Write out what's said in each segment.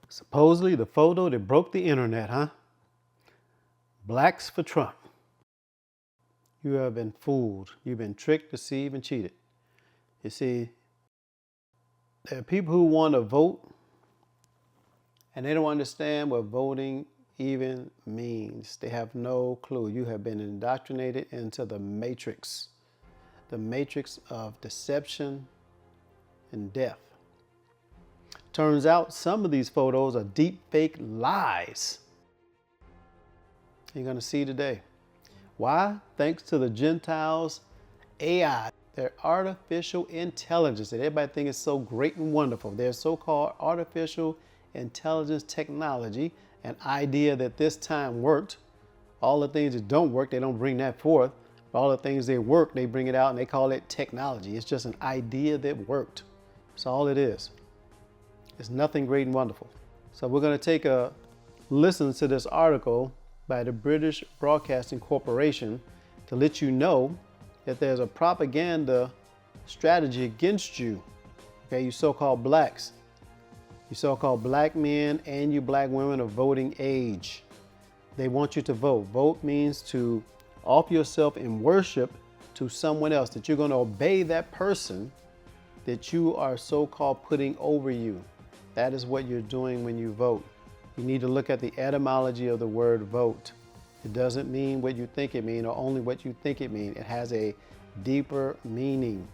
Supposedly the photo that broke the internet, huh? Blacks for Trump. You have been fooled. You've been tricked, deceived, and cheated. You see, there are people who want to vote and they don't understand what voting even means. They have no clue. You have been indoctrinated into the matrix of deception and death. Turns out some of these photos are deep fake lies. You're going to see today. Why? Thanks to the Gentiles' AI, their artificial intelligence that everybody thinks is so great and wonderful. Their so-called artificial intelligence technology, an idea that this time worked. All the things that don't work, they don't bring that forth. All the things that work, they bring it out and they call it technology. It's just an idea that worked. That's all it is. It's nothing great and wonderful. So we're going to take a listen to this article by the British Broadcasting Corporation to let you know that there's a propaganda strategy against you. Okay, you so-called blacks. You so-called black men and you black women of voting age. They want you to vote. Vote means to offer yourself in worship to someone else, that you're going to obey that person that you are so-called putting over you. That is what you're doing when you vote. You need to look at the etymology of the word vote. It doesn't mean what you think it means or only what you think it means. It has a deeper meaning.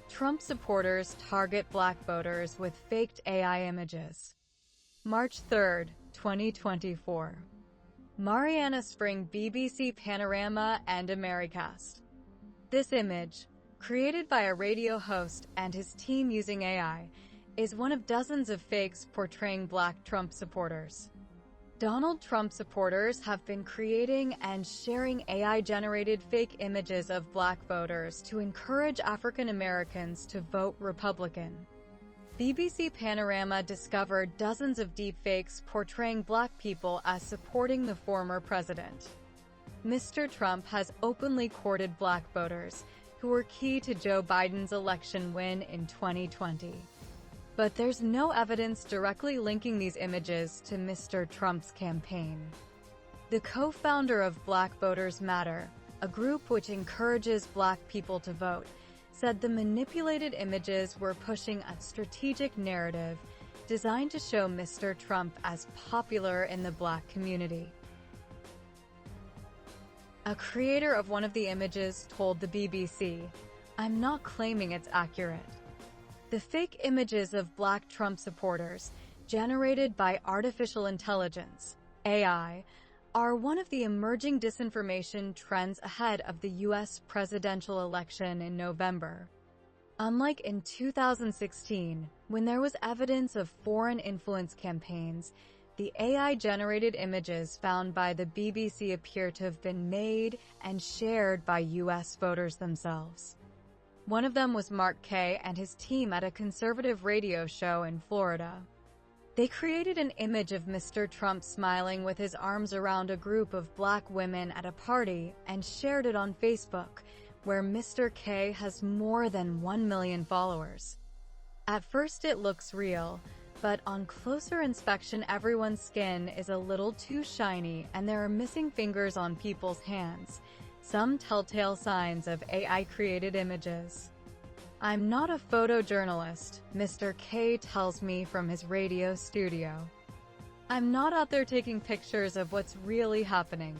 Trump supporters target black voters with faked AI images. March 3, 2024. Mariana Spring BBC Panorama and Americast. This image, created by a radio host and his team using AI, is one of dozens of fakes portraying black Trump supporters. Donald Trump supporters have been creating and sharing AI-generated fake images of black voters to encourage African Americans to vote Republican. BBC Panorama discovered dozens of deepfakes portraying black people as supporting the former president. Mr. Trump has openly courted black voters, who were key to Joe Biden's election win in 2020. But there's no evidence directly linking these images to Mr. Trump's campaign. The co-founder of Black Voters Matter, a group which encourages black people to vote, said the manipulated images were pushing a strategic narrative designed to show Mr. Trump as popular in the black community. A creator of one of the images told the BBC, "I'm not claiming it's accurate." The fake images of black Trump supporters, generated by artificial intelligence, AI, are one of the emerging disinformation trends ahead of the U.S. presidential election in November. Unlike in 2016, when there was evidence of foreign influence campaigns, the AI-generated images found by the BBC appear to have been made and shared by U.S. voters themselves. One of them was Mark Kaye and his team at a conservative radio show in Florida. They created an image of Mr. Trump smiling with his arms around a group of black women at a party and shared it on Facebook, where Mr. Kaye has more than 1 million followers. At first it looks real, but on closer inspection everyone's skin is a little too shiny and there are missing fingers on people's hands. Some telltale signs of AI-created images. "I'm not a photojournalist," Mr. Kaye tells me from his radio studio. "I'm not out there taking pictures of what's really happening.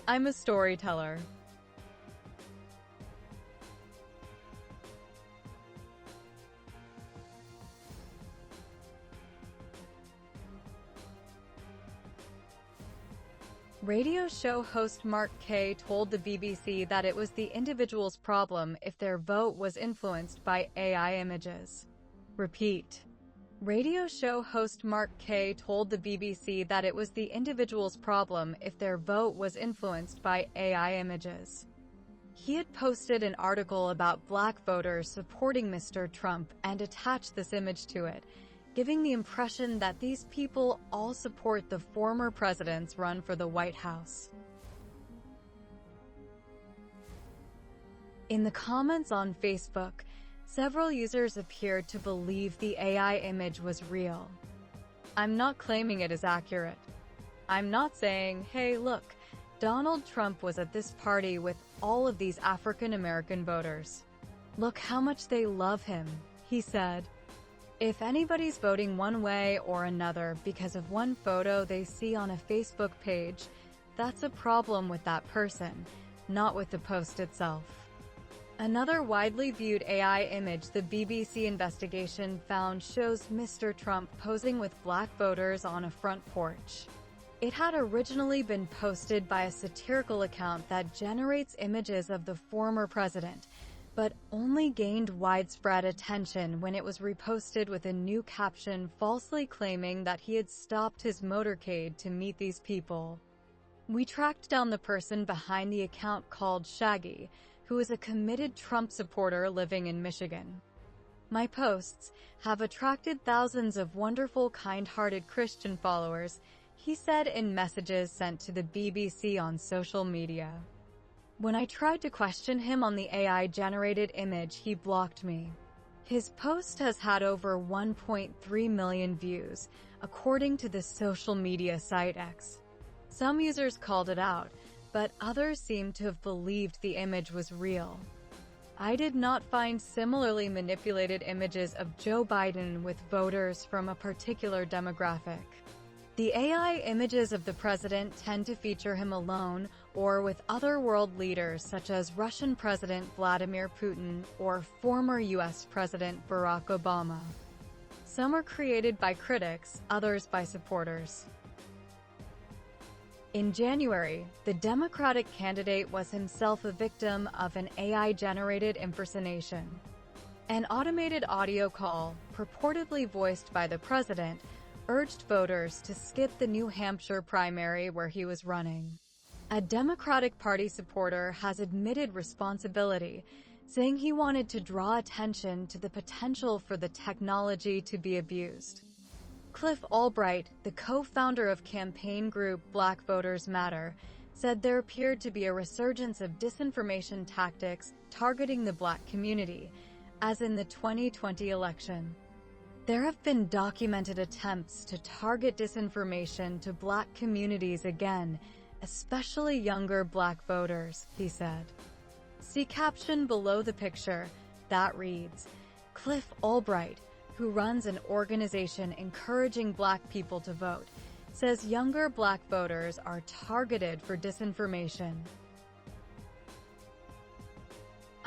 I'm a storyteller." Radio show host Mark Kaye told the BBC that it was the individual's problem if their vote was influenced by AI images. Repeat. Radio show host Mark Kaye told the BBC that it was the individual's problem if their vote was influenced by AI images. He had posted an article about black voters supporting Mr. Trump and attached this image to it, giving the impression that these people all support the former president's run for the White House. In the comments on Facebook, several users appeared to believe the AI image was real. I'm not claiming it is accurate. I'm not saying, hey, look, Donald Trump was at this party with all of these African American voters. Look how much they love him, he said. If anybody's voting one way or another because of one photo they see on a Facebook page, that's a problem with that person, not with the post itself. Another widely viewed AI image the BBC investigation found shows Mr. Trump posing with black voters on a front porch. It had originally been posted by a satirical account that generates images of the former president, but only gained widespread attention when it was reposted with a new caption falsely claiming that he had stopped his motorcade to meet these people. We tracked down the person behind the account called Shaggy, who is a committed Trump supporter living in Michigan. My posts have attracted thousands of wonderful, kind-hearted Christian followers, he said in messages sent to the BBC on social media. When I tried to question him on the AI-generated image, he blocked me. His post has had over 1.3 million views, according to the social media site X. Some users called it out, but others seem to have believed the image was real. I did not find similarly manipulated images of Joe Biden with voters from a particular demographic. The AI images of the president tend to feature him alone or with other world leaders such as Russian President Vladimir Putin or former U.S. President Barack Obama. Some are created by critics, others by supporters. In January, the Democratic candidate was himself a victim of an AI-generated impersonation. An automated audio call, purportedly voiced by the president, urged voters to skip the New Hampshire primary where he was running. A Democratic Party supporter has admitted responsibility, saying he wanted to draw attention to the potential for the technology to be abused. Cliff Albright, the co-founder of campaign group Black Voters Matter, said there appeared to be a resurgence of disinformation tactics targeting the black community, as in the 2020 election. There have been documented attempts to target disinformation to black communities again, especially younger black voters, he said. See caption below the picture that reads, Cliff Albright, who runs an organization encouraging black people to vote, says younger black voters are targeted for disinformation.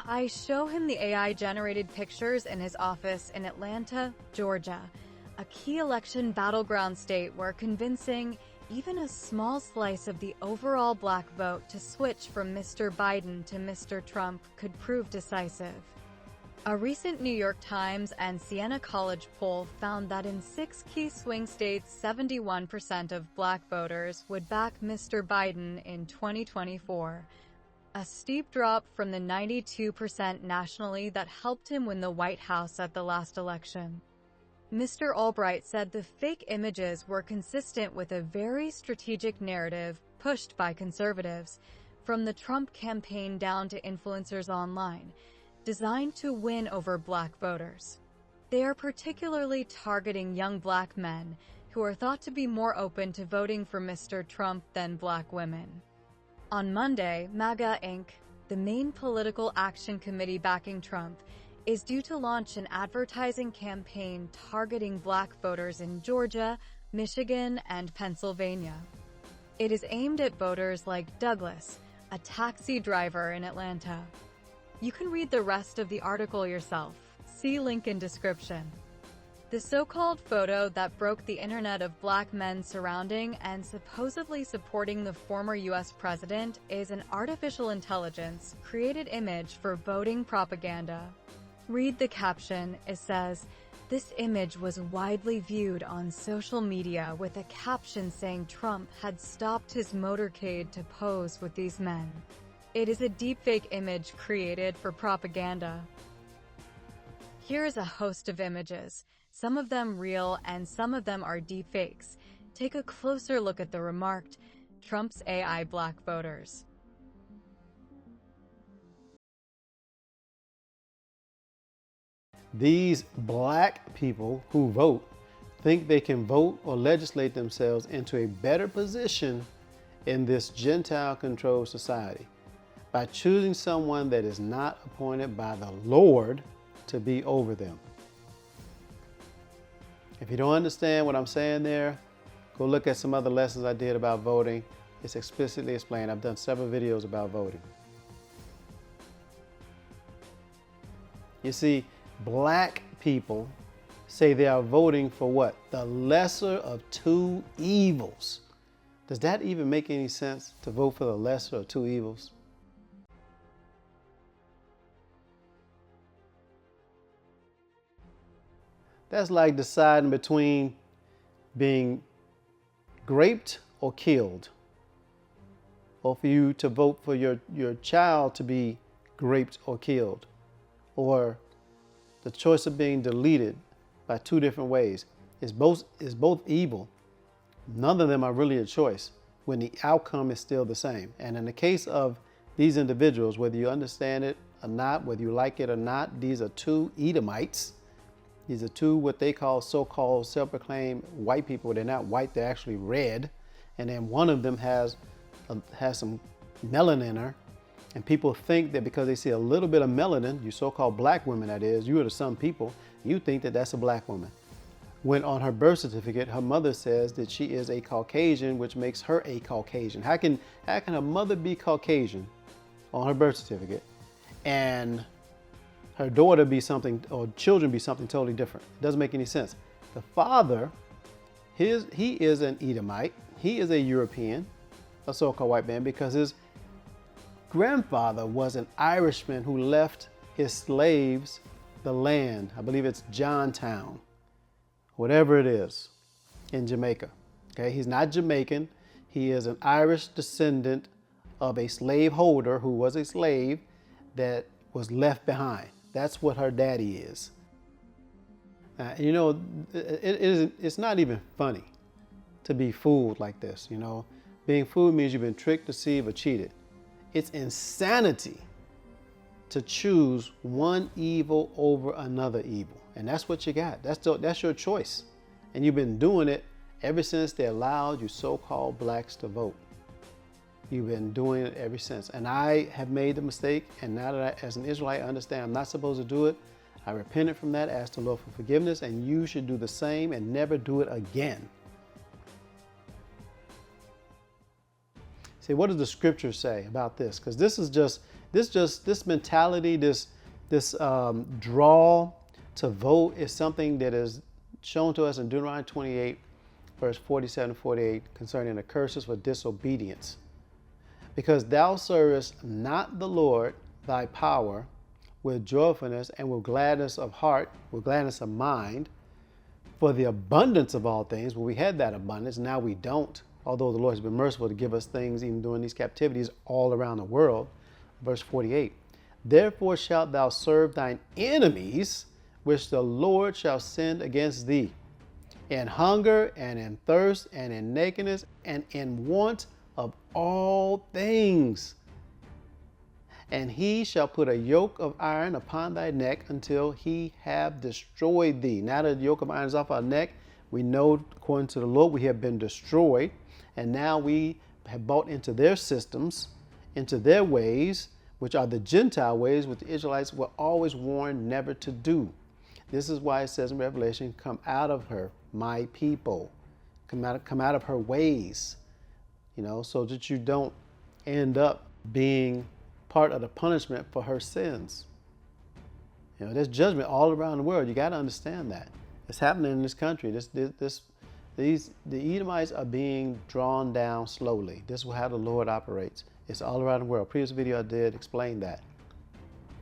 I show him the AI-generated pictures in his office in Atlanta, Georgia, a key election battleground state where convincing even a small slice of the overall black vote to switch from Mr. Biden to Mr. Trump could prove decisive. A recent New York Times and Siena College poll found that in 6 key swing states, 71% of black voters would back Mr. Biden in 2024. A steep drop from the 92% nationally that helped him win the White House at the last election. Mr. Albright said the fake images were consistent with a very strategic narrative pushed by conservatives, from the Trump campaign down to influencers online, designed to win over black voters. They are particularly targeting young black men, who are thought to be more open to voting for Mr. Trump than black women. On Monday, MAGA Inc., the main political action committee backing Trump, is due to launch an advertising campaign targeting black voters in Georgia, Michigan, and Pennsylvania. It is aimed at voters like Douglas, a taxi driver in Atlanta. You can read the rest of the article yourself. See link in description. The so-called photo that broke the internet of black men surrounding and supposedly supporting the former U.S. president is an artificial intelligence created image for voting propaganda. Read the caption. It says, "This image was widely viewed on social media with a caption saying Trump had stopped his motorcade to pose with these men." It is a deepfake image created for propaganda. Here is a host of images, some of them real and some of them are deepfakes. Take a closer look at the remarked Trump's AI black voters. These black people who vote think they can vote or legislate themselves into a better position in this Gentile controlled society by choosing someone that is not appointed by the Lord to be over them. If you don't understand what I'm saying there, go look at some other lessons I did about voting. It's explicitly explained. I've done several videos about voting. You see, black people say they are voting for what? The lesser of two evils. Does that even make any sense, to vote for the lesser of two evils? That's like deciding between being raped or killed, or for you to vote for your child to be raped or killed, or the choice of being deleted by two different ways. It's both evil. None of them are really a choice when the outcome is still the same. And in the case of these individuals, whether you understand it or not, whether you like it or not, these are two Edomites. These are two what they call so-called self-proclaimed white people. They're not white, they're actually red. And then one of them has some melanin in her. And people think that because they see a little bit of melanin, you so-called black women that is, you are to some people, you think that that's a black woman. When on her birth certificate, her mother says that she is a Caucasian, which makes her a Caucasian. How can her mother be Caucasian on her birth certificate and her daughter be something, or children be something totally different? It doesn't make any sense. The father, he is an Edomite. He is a European, a so-called white man, because his grandfather was an Irishman who left his slaves the land. I believe it's Johnstown, whatever it is, in Jamaica. Okay, he's not Jamaican. He is an Irish descendant of a slave holder who was a slave that was left behind. That's what her daddy is. You know, it's not even funny to be fooled like this. You know, being fooled means you've been tricked, deceived, or cheated. It's insanity to choose one evil over another evil. And that's what you got. That's your choice. And you've been doing it ever since they allowed you so-called blacks to vote. You've been doing it ever since. And I have made the mistake, and now that as an Israelite, I understand I'm not supposed to do it. I repented from that, asked the Lord for forgiveness, and you should do the same and never do it again. See, what does the scripture say about this? Because this mentality, this draw to vote is something that is shown to us in Deuteronomy 28, verse 47 and 48, concerning the curses for disobedience. Because thou servest not the Lord thy power with joyfulness and with gladness of heart, with gladness of mind, for the abundance of all things. Well, we had that abundance, now we don't. Although the Lord has been merciful to give us things even during these captivities all around the world. Verse 48, therefore shalt thou serve thine enemies, which the Lord shall send against thee, in hunger and in thirst and in nakedness and in want of all things. And he shall put a yoke of iron upon thy neck until he have destroyed thee. Now that the yoke of iron is off our neck, we know, according to the Lord, we have been destroyed. And now we have bought into their systems, into their ways, which are the Gentile ways, which the Israelites were always warned never to do. This is why it says in Revelation, come out of her, my people. Come out of her ways. You know, so that you don't end up being part of the punishment for her sins. You know, there's judgment all around the world. You got to understand that. It's happening in this country. The Edomites are being drawn down slowly. This is how the Lord operates. It's all around the world. Previous video I did explain that.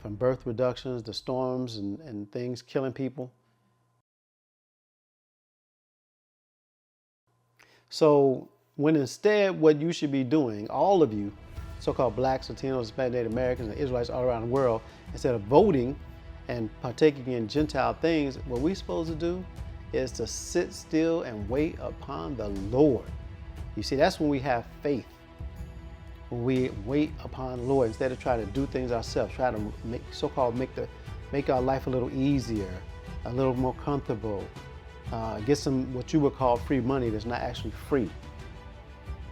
From birth reductions to storms and things killing people. So when instead what you should be doing, all of you, so-called blacks, Latinos, Hispanic, Native Americans, and Israelites all around the world, instead of voting and partaking in Gentile things, what we're supposed to do is to sit still and wait upon the Lord. You see, that's when we have faith. When we wait upon the Lord instead of trying to do things ourselves, try to make our life a little easier, a little more comfortable. get some what you would call free money that's not actually free.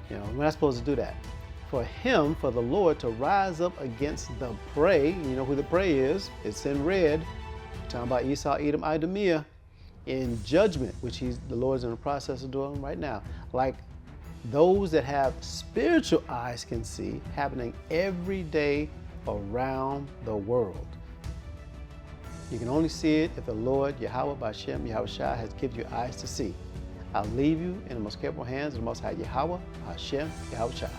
You know, we're not supposed to do that. For him, for the Lord to rise up against the prey, you know who the prey is, it's in red. We're talking about Esau, Edom, Idumea, in judgment, which the Lord's in the process of doing right now. Like those that have spiritual eyes can see, happening every day around the world. You can only see it if the Lord, Yahweh B'Shem, Yahweh Shai, has given you eyes to see. I'll leave you in the most capable hands of the Most High Yahweh, Hashem, Yahweh Shai.